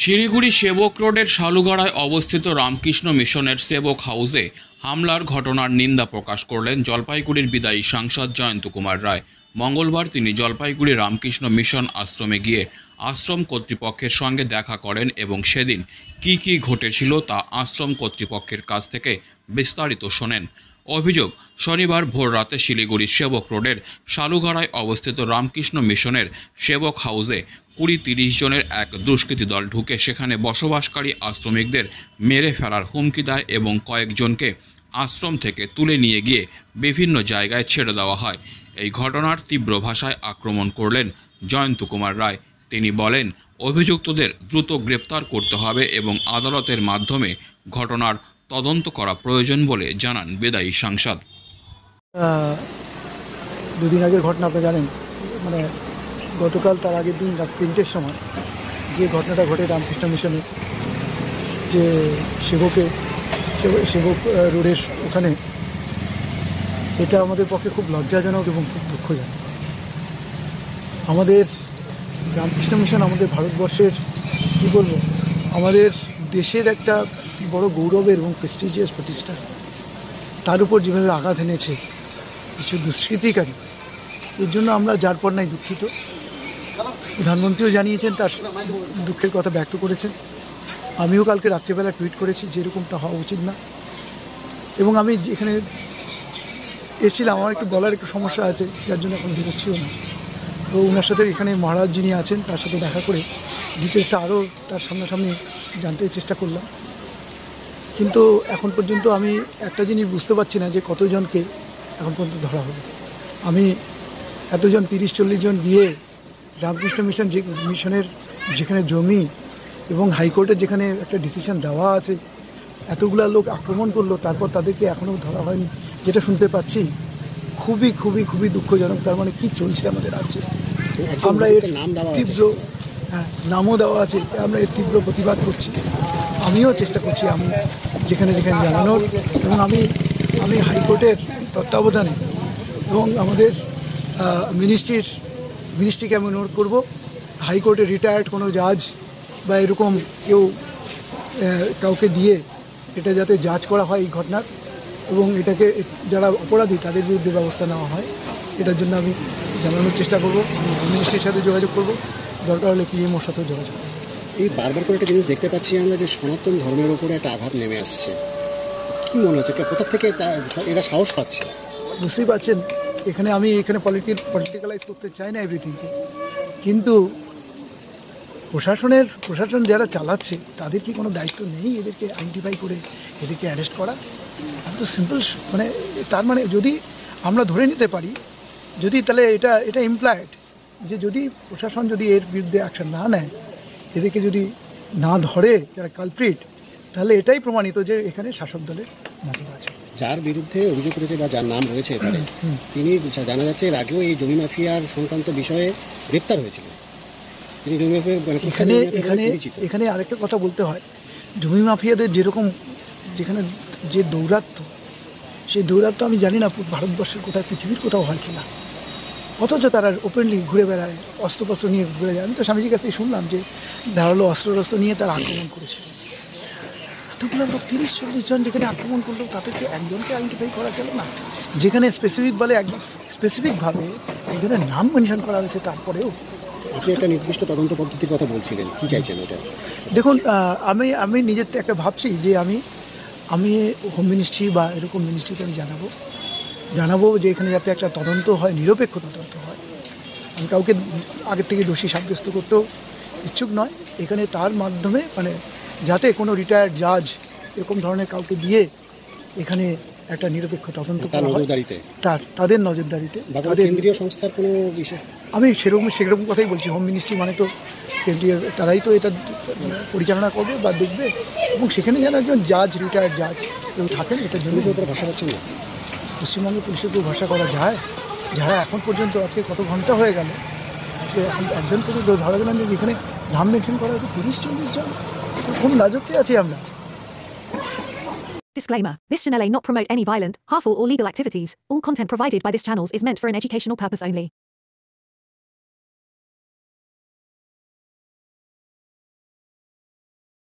শিলিগুড়ি সেবক রোডের শালুগড়ায় অবস্থিত রামকৃষ্ণ মিশনের সেবক হাউসে হামলার ঘটনার নিন্দা প্রকাশ করলেন জলপাইগুড়ির বিদায়ী সাংসদ জয়ন্ত কুমার রায়। মঙ্গলবার তিনি জলপাইগুড়ি রামকৃষ্ণ মিশন আশ্রমে গিয়ে আশ্রম কর্তৃপক্ষের সঙ্গে দেখা করেন এবং সেদিন কী ঘটেছিল তা আশ্রম কর্তৃপক্ষের কাছ থেকে বিস্তারিত শোনেন। অভিযোগ, শনিবার ভোর রাতে শিলিগুড়ির সেবক রোডের শালুগড়ায় অবস্থিত রামকৃষ্ণ মিশনের সেবক হাউসে 20-30 জনের এক দুষ্কৃতী দল ঢুকে সেখানে বসবাসকারী আশ্রমিকদের মেরে ফেলার হুমকি দেয় এবং কয়েকজনকে আশ্রম থেকে তুলে নিয়ে গিয়ে বিভিন্ন জায়গায় ছেড়ে দেওয়া হয়। এই ঘটনার তীব্র ভাষায় আক্রমণ করলেন জয়ন্ত কুমার রায়। তিনি বলেন, অভিযুক্তদের দ্রুত গ্রেপ্তার করতে হবে এবং আদালতের মাধ্যমে ঘটনার তদন্ত করা প্রয়োজন বলে জানান বিদায়ী সাংসদ। দুদিন আগের ঘটনা আপনি জানেন, মানে গতকাল তার আগের দিন রাত 3টের সময় যে ঘটনাটা ঘটে রামকৃষ্ণ মিশনে, যে সেবক রোডের ওখানে, এটা আমাদের পক্ষে খুব লজ্জাজনক এবং খুব দুঃখজনক। আমাদের রামকৃষ্ণ মিশন আমাদের ভারতবর্ষের, কী বলবো, আমাদের দেশের একটা বড় গৌরবের এবং প্রেস্টিজিয়াস প্রতিষ্ঠান, তার উপর যেভাবে আঘাত এনেছে কিছু দুষ্কৃতিকারী, এর জন্য আমরা যার পর নাই দুঃখিত। প্রধানমন্ত্রীও জানিয়েছেন, তার দুঃখের কথা ব্যক্ত করেছেন। আমিও কালকে রাত্রিবেলা টুইট করেছি যে এরকমটা হওয়া উচিত না। এবং আমি এখানে এসেছিলাম, আমার একটু বলার একটু সমস্যা আছে, যার জন্য এখন বেরোচ্ছিও না। তো ওনার সাথে এখানে মহারাজ যিনি আছেন তার সাথে দেখা করে ডিটেলসটা আরও তার সামনাসামনি জানতে চেষ্টা করলাম। কিন্তু এখন পর্যন্ত আমি একটা জিনিস বুঝতে পারছি না যে কতজনকে এখন পর্যন্ত ধরা হবে। আমি এতজন 30-40 জন দিয়ে রামকৃষ্ণ মিশন, যে মিশনের যেখানে জমি এবং হাইকোর্টের যেখানে একটা ডিসিশন দেওয়া আছে, এতগুলা লোক আক্রমণ করলো, তারপর তাদেরকে এখনও ধরা হয়নি, যেটা শুনতে পাচ্ছি খুবই খুবই খুবই দুঃখজনক। তার মানে কী চলছে আমাদের রাজ্যে? আমরা এর তীব্র নামও দেওয়া আছে, আমরা এর তীব্র প্রতিবাদ করছি। আমিও চেষ্টা করছি আমি যেখানে যেখানে জানানোর, এবং আমি হাইকোর্টের তত্ত্বাবধানে এবং আমাদের মিনিস্ট্রিকে আমি অনুরোধ করবো, হাইকোর্টের রিটায়ার্ড কোনো জাজ বা এরকম কাউকে দিয়ে এটা যাতে জাজ করা হয় এই ঘটনার, এবং এটাকে যারা অপরাধী তাদের বিরুদ্ধে ব্যবস্থা নেওয়া হয়, এটার জন্য আমি জানানোর চেষ্টা করবো। আমি হোম মিনিস্ট্রির সাথে যোগাযোগ করবো, দরকার হলে পিএমওর সাথেও যোগাযোগ করবো। এই বারবার করে একটা জিনিস দেখতে পাচ্ছি আমরা, যে সনাতন ধর্মের উপরে একটা আঘাত নেমে আসছে। কী মনে হচ্ছে, কোথা থেকে এরা সাহস পাচ্ছে? বুঝতেই পারছেন, আমি এখানে পলিটিক্যালাইজ করতে চাই না এভরিথিংকে, কিন্তু প্রশাসন যারা চালাচ্ছে তাদের কি কোনো দায়িত্ব নেই এদেরকে আইডেন্টিফাই করে এদেরকে অ্যারেস্ট করা? এত সিম্পল, মানে তার মানে যদি আমরা ধরে নিতে পারি, যদি তাহলে এটা ইমপ্লয়েড যে যদি প্রশাসন যদি এর বিরুদ্ধে অ্যাকশন না নেয়, এদেরকে যদি না ধরে যারা কালপ্রিট, তাহলে এটাই প্রমাণিত যে এখানে শাসক দলের নজর আছে। যার বিরুদ্ধে অভিযোগ করেছে বা যার নাম রয়েছে তিনি, জানা যাচ্ছে এর আগেও এই জমি মাফিয়ার সংক্রান্ত বিষয়ে গ্রেপ্তার হয়েছিলেন। তিনি জমি মাফিয়া এখানে আরেকটা কথা বলতে হয়, জমি মাফিয়াদের যেরকম যেখানে যে দৌরাত্ম্য, সেই দৌরাত্ম্য আমি জানি না ভারতবর্ষের কোথায়, পৃথিবীর কোথাও হয় কিনা, অথচ তারা ওপেনলি ঘুরে বেড়ায়, অস্ত্রপস্ত্র নিয়ে ঘুরে যায়। আমি তো স্বামীজির কাছ থেকে শুনলাম যে ধারালো অস্ত্র নিয়ে তারা আক্রমণ করেছিল। এতগুলো লোক 30-40 জন যেখানে আক্রমণ করলো, তাদেরকে একজনকে আইডেন্টিফাই করা গেল না, যেখানে স্পেসিফিকভাবে একজনের নাম মেনশন করা হয়েছে। তারপরেও আপনি একটা নির্দিষ্ট তদন্ত পদ্ধতির কথা বলছিলেন, কী চাইছেন ওটা? দেখুন, আমি নিজের একটা ভাবছি যে আমি হোম মিনিস্ট্রি বা এরকম মিনিস্ট্রিকে আমি জানাবো যে এখানে যাতে একটা তদন্ত হয়, নিরপেক্ষ তদন্ত হয়। আমি কাউকে আগের থেকে দোষী সাব্যস্ত করতেও ইচ্ছুক নয়। এখানে তার মাধ্যমে মানে যাতে কোনো রিটায়ার্ড জাজ এরকম ধরনের কাউকে দিয়ে এখানে একটা নিরপেক্ষ তদন্ত করা হয়, তাদের নজরদারিতে। কেন্দ্রীয় সংস্থার কোনো বিষয় আমি সেরকম কথাই বলছি। হোম মিনিস্ট্রি মানে তো কেন্দ্রীয়, তারাই তো এটা পরিচালনা করবে বা দেখবে, এবং সেখানে যেন একজন রিটায়ার্ড জাজ কেউ থাকেন, এটার জন্য ভাষা পাচ্ছেন না। পশ্চিমবঙ্গের পুলিশের উপর ভরসা করা যায়? যারা এখন পর্যন্ত, আজকে কত ঘন্টা হয়ে গেল, আজকে এখন একজন পর্যন্ত ধরা গেলাম যে এখানে নাম মেনশন করা হয়েছে 30-40 জন। কোন রাজত্বে আছি আমরা? Disclaimer. This channel may not promote any violent, harmful or legal activities. All content provided by this channel is meant for an educational purpose only.